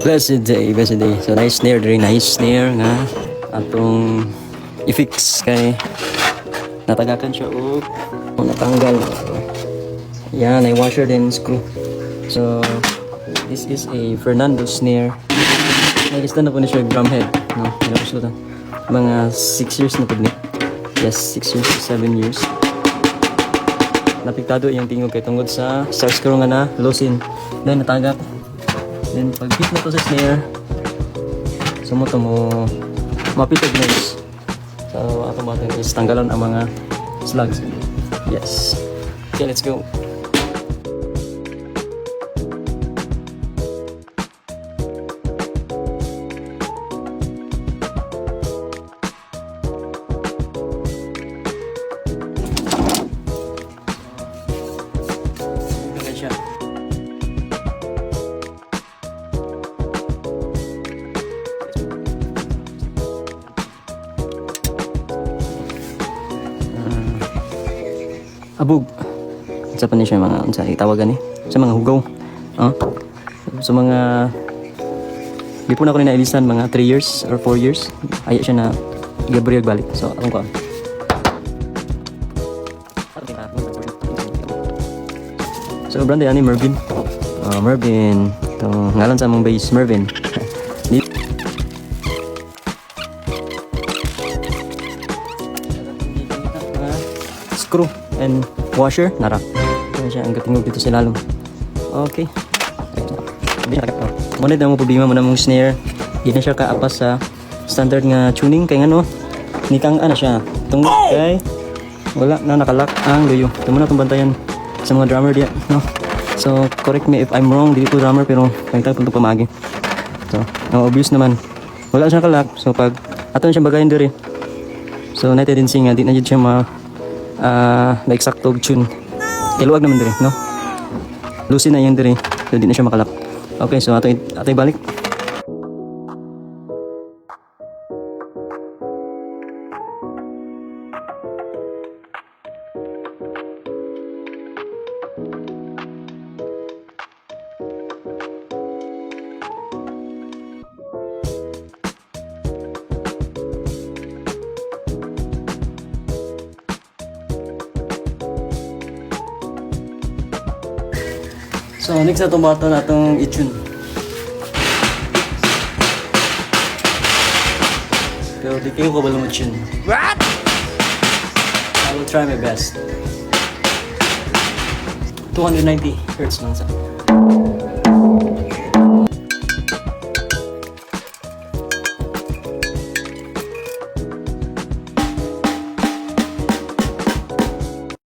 Blessed day, blessed day. So nice snare, very nice snare nga atong i-fix kay natagakan siya og natanggal. Yan, ay washer din screw. So this is a Fernando snare. Nag-stand na po na siya drumhead, no? Tapos ito mga 6 years na po ni. Yes, 6 years to 7 years. Napiktado yung tingog kay tungod sa screw nga na losin. Then natagak. Then pag hit na to sa snare, sumuto mo mapitag noise. So ato ba is tanggalan ang mga slugs. Yes. Okay, let's go. Abog. Sa pa niya mga sa itawagan ni sa mga hugaw. Sa mga di po na ko ni nailisan mga 3 years or 4 years. Ay siya na Gabriel balik. So atong ko. So brand ni Mervin. Mervin. To ngalan sa mong base Mervin. Screw and washer nara. Yan siya ang gatingog dito sa lalong. Okay. Muna na mo problema mo na mong snare. Di na siya kaapas sa standard nga tuning kay ngano. Nikang ana siya. Tungod kay wala na nakalak ang luyo. Tumo na tong bantayan sa mga drummer diya, no. So correct me if I'm wrong, dili ko drummer pero pangitag punto pamagi. So, obvious naman. Wala siya nakalak. So pag aton siya bagayan diri. So natin din singa di na jud siya na-exacto tune. Iluwag naman diri, no? Lusin na yan diri. So, di na siya makalap. Okay, so ato balik. So next na itong bata na itong i-tune. Pero di kayo ko ba lumag-tune? What? I will try my best. 290 Hz lang sa